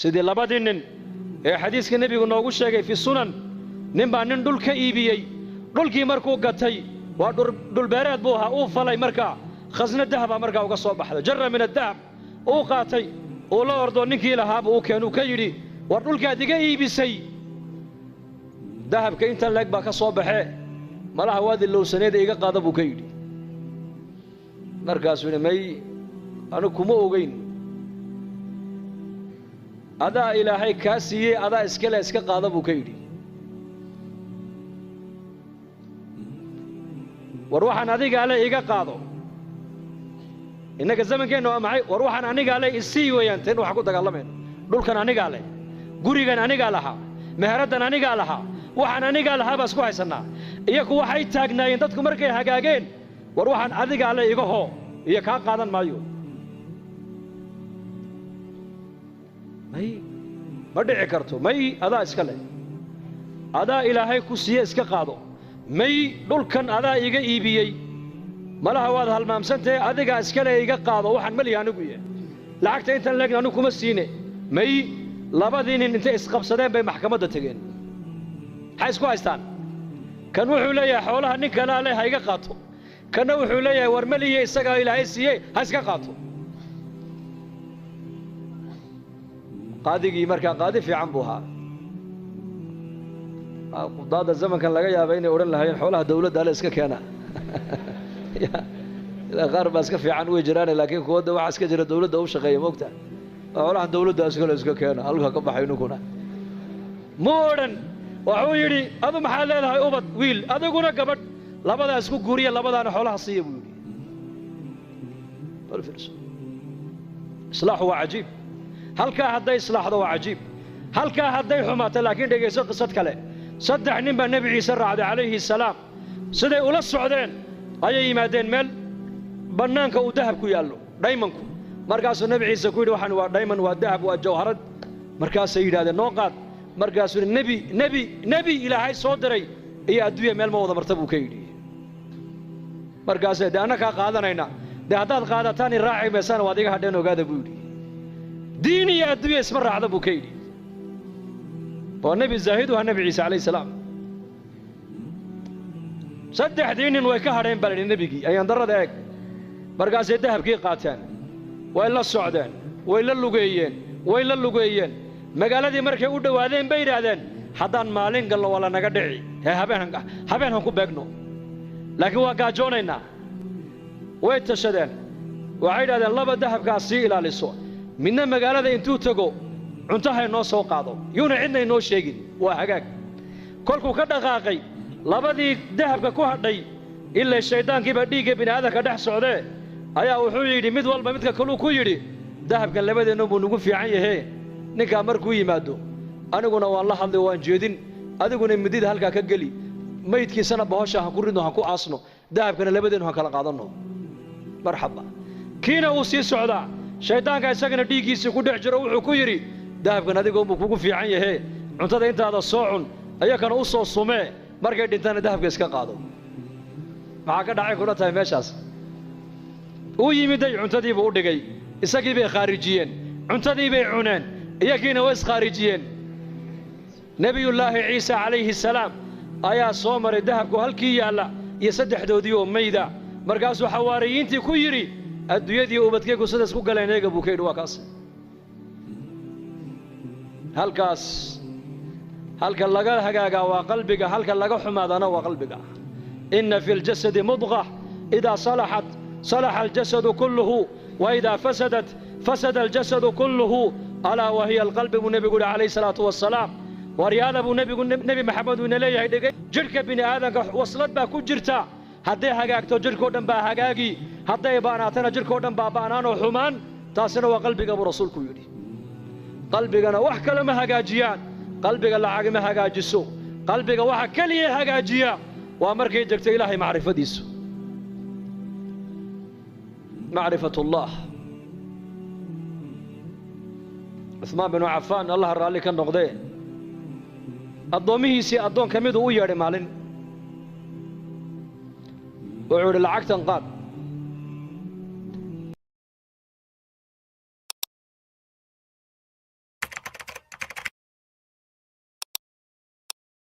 سيدي لبادين حديث النبي نوغو شيغي في السنن نبا نين دول كايبيي دولكي markuu gatay waa dul beereed buu ahaa uu falay markaa khasna dahab markaa uga soo baxday jarra min adahab uu qaatay oo la ordo ninkii lahaaba uu keenuu ka yiri war dulkaad iga iibisay dahabka inta leeg baa ka soo baxay malaha waadi lowsaneed iga qaada buu ka yiri markaas uu may anu kuma ogeyn adaa ilaahay ka siiyay adaa iska qaada buu ka yiri وروحان أديك عليه إيقاظه إنك الزمن كأنه معي وروحان أنيق عليه السي وينتين وحكوت تقلمين دول كان أنيق عليه قري كان أنيق عليها مهرة أنيق عليها وحان أنيق عليها بس كويس سنة إياكو وحيد تاجنا ينتدكم مركي حقاقين وروحان أديك عليه إيقاظه إياك قادن مايو ماي بدي عكرته ماي هذا إسكاله هذا إلهي كوسية إسكا قاضو may dhulkan adaa iga iibiyay malaha waad halmaamsantay adiga iskale iga qaado waxaan mali anigu yahay lacagta intan leegna anigu kuma siine may labadii nin intay isqabsadeen bay maxkamadda tageen hay isku haystaan kan wuxuu leeyahay xoolaha nin kale leh ha iga qaato kana wuxuu leeyahay war maliye isaga ilaahay siiyay ha iska qaato qaadigii markaa qaadi fiican buu ahaa قضاء الزمن كان لقى يا بيني أورن لها حولها دولة ده لسه كيانا إذا غرب أسكت في عنوي جيراني لكن كود ده وعسكت جرا دولة ده وش غير موقتها حولها دولة ده أسكت كيانا ألقى كم بحينكونا مورن وعويري هذا محل لها أوبد ويل هذا يقولنا قبل لبدا أسكت غوريا لبدا أنا حولها صيب بالفرس إصلاح هو عجيب هل كان هذا إصلاح هذا عجيب هل كان هذا حماة لكن ده يصير قصة كله صدق نبى النبي عيسى عليه السلام سيدي ولا السعودين أي مادين مال بنانك وذهب كيالو دايماًكم مركز النبي عيسى كويل وحن ودايماً والذهب والجوهرات مركز سيد هذا النقاط مركز النبي إلى هاي صدري هي أدوية مال موضة مرتبو كيدي مركز ده أنا كقاعدنا هنا ده هذا القاعدة ثاني راعي مسان واديك هدين وقاعد بودي ديني أدوية اسمه راعي أبو كيدي والنبي الزاهد والنبي عيسى عليه السلام صدق دين ويكهرين بل النبي أي انضر ذاك برقاس الذهب كي قاتان وإلا السعودان وإلا اللقيين مقالة دي مركي ودوا هذين بير هذين حدان مالين قال له ولا نقدعي هبينهم كبقنو لكن وقاجونينا ويتشدين وعيد هذا الله بالذهب كاسي إلى للسوء من مقالة دي انتو تقو cuntahay noo soo qaado yuuna cidna inoo sheegin waa hagaag kolkuu ka dhaqaaqay labadii dahabka ku hadhay ilaa shaydaankii ba dhiigga bini'aadamka dhex socday ayaa wuxuu yidhi mid walba midka kale ku yidhi dahabka labadeena buu nagu fiican yahay ninka markuu yimaado aniguna waan la hadlay waan jeedin adiguna midida halka ka gali maydkiisana bahasha ha ku ridno ha ku aasno dahabkana labadeena ha kala qaadano marxaba kiina uu sii socdaa shaydaanka isagana dhiiggiisa ku dhex jiro wuxuu ku yidhi dahabkan adigoo buu kugu fiican yahay cuntada intaada soo cun ayakana u soo sumee markay dhintana dahabka iska qaado maxaa ka dhacay kula tahay meeshaas uu yimiday cuntadii buu u dhigay isagii bay khaarijiyeen cuntadii bay cuneen iyagiina way iskhaarijiyeen nabiyullaahi ciisa calayhi salaam ayaa soo maray dahabku halkii yaalla iyo saddexdoodii oo mayda markaasuu xawaariyiintii ku yidhi adduunyadii ubadkaygu sidaas ku galeen eega buu ka yidhi waa kaas halka laga hagaagaa waa qalbiga halka laga xumaadana waa qalbiga inna fi ljasadi mudqa idaa salaxat salaxa aljasadu kulluhu wa idaa fasadat fasada aljasadu kulluhu alaa wahiya alqalbi buu nebigu yidhi calayhi salaatu wassalaam waryaada buu nebi maxamed uu ina leeyahay dhegay jidhka bini aadanka waslad baa ku jirta hadday hagaagto jidhkoo dhan baa hagaagi hadday baanaatana jidhkoo dhan baa baanaanoo xumaan taasina waa qalbiga buu rasuulku yidhi qalbigana wax kale ma hagaajiyaan qalbiga lacag ma hagaajiso qalbiga waxa kaliya hagaajiya waa markay jirto ilaahay macrifadiisu macrifatullah Uthman bin Affan Allah raalli ka noqday addoomihiisii addoon ka mid u yeedhay maalin wuxuu yidhi lacagtan qaad